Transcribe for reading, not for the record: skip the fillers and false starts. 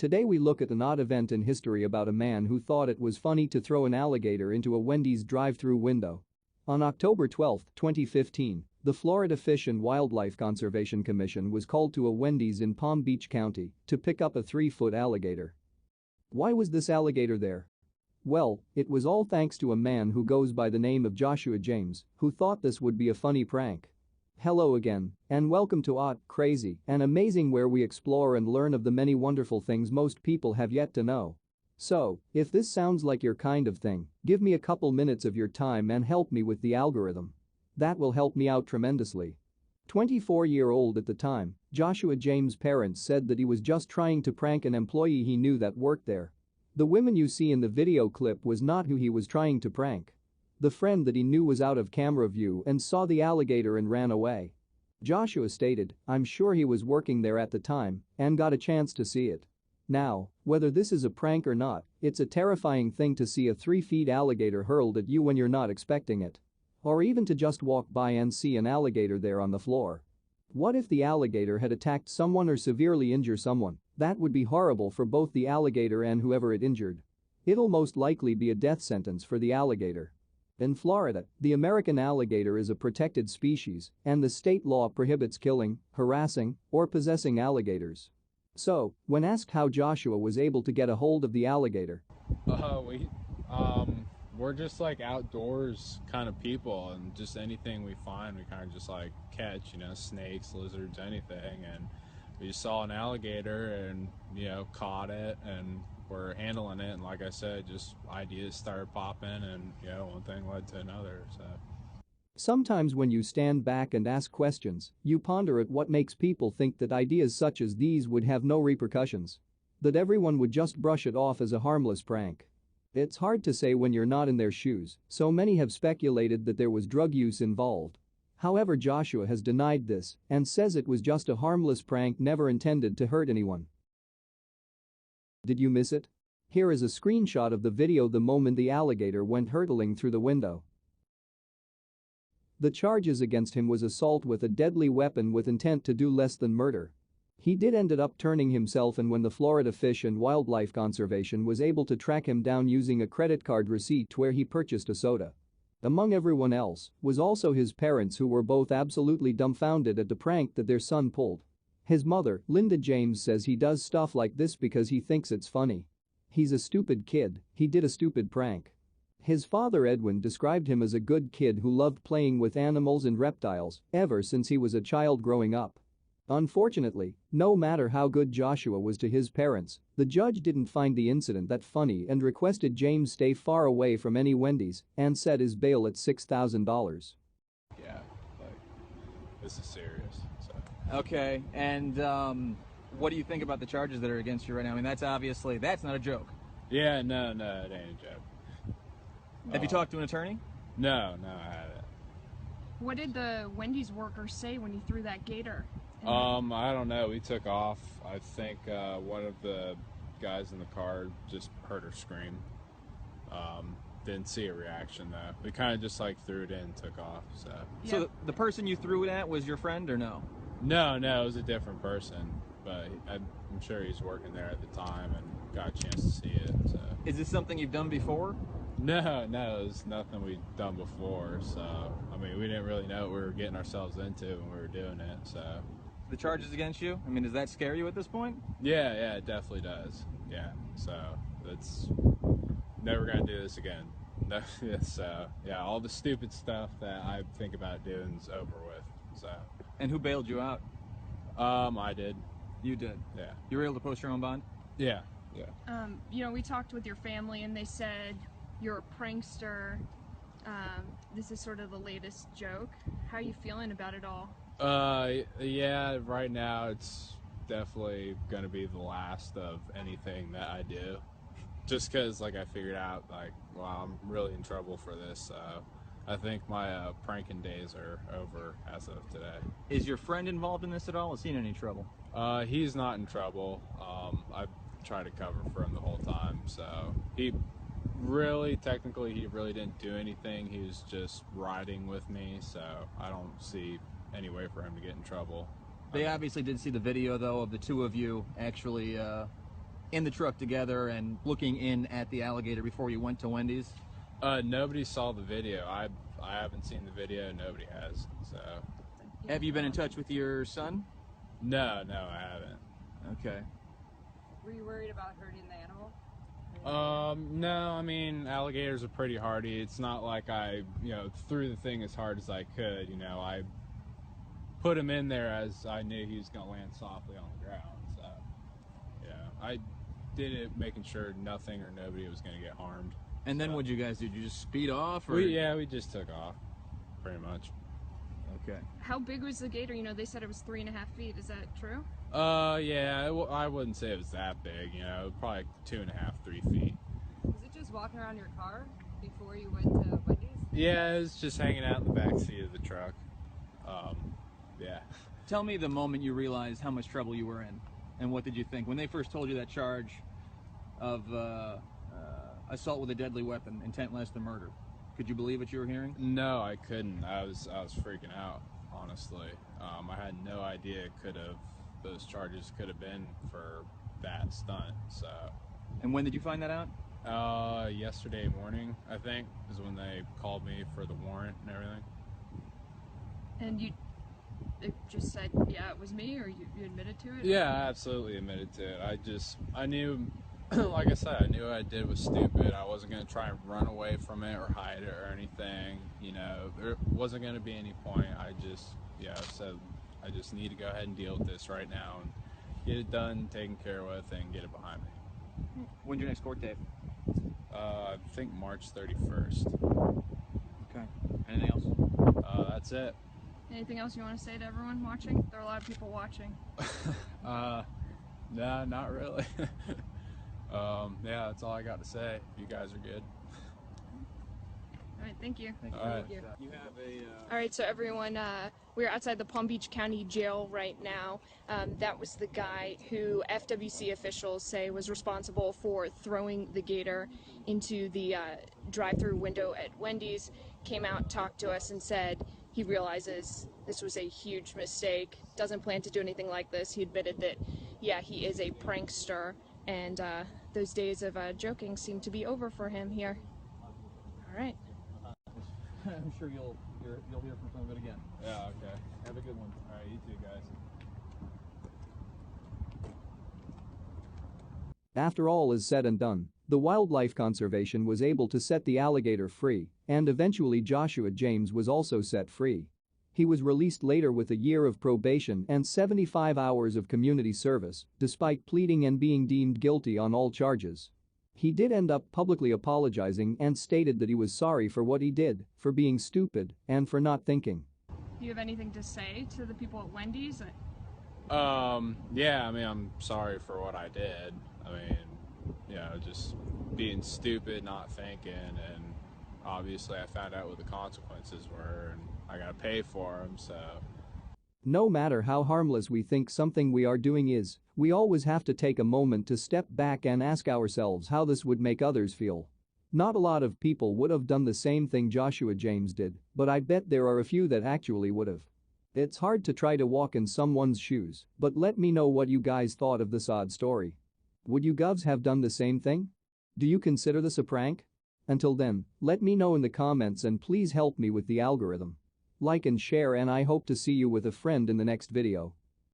Today we look at an odd event in history about a man who thought it was funny to throw an alligator into a Wendy's drive-thru window. On October 12, 2015, the Florida Fish and Wildlife Conservation Commission was called to a Wendy's in Palm Beach County to pick up a 3-foot alligator. Why was this alligator there? Well, it was all thanks to a man who goes by the name of Joshua James, who thought this would be a funny prank. Hello again, and welcome to Odd, Crazy, and Amazing, where we explore and learn of the many wonderful things most people have yet to know. So, if this sounds like your kind of thing, give me a couple minutes of your time and help me with the algorithm. That will help me out tremendously. 24-year-old at the time, Joshua James' parents said that he was just trying to prank an employee he knew that worked there. The woman you see in the video clip was not who he was trying to prank. The friend that he knew was out of camera view and saw the alligator and ran away. Joshua stated, "I'm sure he was working there at the time and got a chance to see it." Now, whether this is a prank or not, it's a terrifying thing to see a 3-foot alligator hurled at you when you're not expecting it. Or even to just walk by and see an alligator there on the floor. What if the alligator had attacked someone or severely injured someone? That would be horrible for both the alligator and whoever it injured. It'll most likely be a death sentence for the alligator. In Florida, the American alligator is a protected species, and the state law prohibits killing, harassing, or possessing alligators. So, when asked how Joshua was able to get a hold of the alligator, we're just like outdoors kind of people, and just anything we find we kind of just like catch, snakes, lizards, anything, and we just saw an alligator and caught it, and we're handling it, and like I said, just ideas started popping, and one thing led to another. So sometimes when you stand back and ask questions, you ponder at what makes people think that ideas such as these would have no repercussions. That everyone would just brush it off as a harmless prank. It's hard to say when you're not in their shoes, so many have speculated that there was drug use involved. However, Joshua has denied this and says it was just a harmless prank never intended to hurt anyone. Did you miss it? Here is a screenshot of the video the moment the alligator went hurtling through the window. The charges against him was assault with a deadly weapon with intent to do less than murder. He did ended up turning himself in when the Florida Fish and Wildlife Conservation was able to track him down using a credit card receipt where he purchased a soda. Among everyone else was also his parents, who were both absolutely dumbfounded at the prank that their son pulled. His mother, Linda James, says he does stuff like this because he thinks it's funny. He's a stupid kid, he did a stupid prank. His father, Edwin, described him as a good kid who loved playing with animals and reptiles ever since he was a child growing up. Unfortunately, no matter how good Joshua was to his parents, the judge didn't find the incident that funny and requested James stay far away from any Wendy's and set his bail at $6,000. Yeah, this is serious. So. Okay, and what do you think about the charges that are against you right now? I mean, that's not a joke. Yeah, no, it ain't a joke. Have you talked to an attorney? No, I haven't. What did the Wendy's workers say when you threw that gator? I don't know. We took off. I think one of the guys in the car just heard her scream. Didn't see a reaction though. We kind of just like threw it in and took off. So the person you threw it at was your friend or no? No, it was a different person. But I'm sure he's working there at the time and got a chance to see it. So. Is this something you've done before? No, it's nothing we've done before. So I mean, we didn't really know what we were getting ourselves into when we were doing it. So. The charges against you? I mean, does that scare you at this point? Yeah, it definitely does. Yeah, so it's never gonna do this again. So yeah, all the stupid stuff that I think about doing is over with. So. And who bailed you out? I did. You did? Yeah. You were able to post your own bond? Yeah. We talked with your family and they said you're a prankster. This is sort of the latest joke. How are you feeling about it all? Yeah, right now it's definitely gonna be the last of anything that I do. Just cause I figured out I'm really in trouble for this. I think my pranking days are over as of today. Is your friend involved in this at all? Is he in any trouble? He's not in trouble. I've tried to cover for him the whole time, so he really didn't do anything. He was just riding with me, so I don't see any way for him to get in trouble. They obviously did see the video, though, of the two of you actually in the truck together and looking in at the alligator before you went to Wendy's? Nobody saw the video. I haven't seen the video. Nobody has. So. Have you been in touch with your son? No, I haven't. Okay. Were you worried about hurting the animal? No, I mean, alligators are pretty hardy. It's not like I, threw the thing as hard as I could. I put him in there as I knew he was going to land softly on the ground. So, I did it making sure nothing or nobody was going to get harmed. And then what'd you guys do? Did you just speed off? Or? We just took off, pretty much. Okay. How big was the gator? They said it was 3.5 feet. Is that true? Yeah, I wouldn't say it was that big, probably 2.5, 3 feet. Was it just walking around your car before you went to Wendy's? Yeah, it was just hanging out in the back seat of the truck. Yeah. Tell me the moment you realized how much trouble you were in, and what did you think? When they first told you that charge of assault with a deadly weapon, intent less than murder, could you believe what you were hearing? No, I couldn't. I was freaking out, honestly. I had no idea those charges could have been for that stunt. So. And when did you find that out? Yesterday morning, I think, is when they called me for the warrant and everything. And you just said, yeah, it was me, or you admitted to it? Yeah, I absolutely admitted to it. I knew, like I said, I knew what I did was stupid. I wasn't going to try and run away from it or hide it or anything. There wasn't going to be any point. I just said I just need to go ahead and deal with this right now and get it done, taken care with, and get it behind me. When's your next court date? I think March 31st. Okay. Anything else? That's it. Anything else you want to say to everyone watching? There are a lot of people watching. Nah, not really. Yeah, that's all I got to say. You guys are good. All right, thank you. Thank you. All right. You have a... All right, so everyone, we're outside the Palm Beach County Jail right now. That was the guy who FWC officials say was responsible for throwing the gator into the drive-through window at Wendy's. Came out, talked to us, and said he realizes this was a huge mistake, doesn't plan to do anything like this. He admitted that, yeah, he is a prankster, and those days of joking seem to be over for him here. All right. I'm sure you'll hear from some of it again. Yeah, okay. Have a good one. All right, you too, guys. After all is said and done, the Wildlife Conservation was able to set the alligator free, and eventually Joshua James was also set free. He was released later with a year of probation and 75 hours of community service, despite pleading and being deemed guilty on all charges. He did end up publicly apologizing and stated that he was sorry for what he did, for being stupid, and for not thinking. Do you have anything to say to the people at Wendy's? Yeah, I mean, I'm sorry for what I did. I mean, just being stupid, not thinking, and obviously I found out what the consequences were, and I gotta pay for them, so. No matter how harmless we think something we are doing is, we always have to take a moment to step back and ask ourselves how this would make others feel. Not a lot of people would have done the same thing Joshua James did, but I bet there are a few that actually would have. It's hard to try to walk in someone's shoes, but let me know what you guys thought of this odd story. Would you govs have done the same thing? Do you consider this a prank? Until then, let me know in the comments and please help me with the algorithm. Like and share, and I hope to see you with a friend in the next video.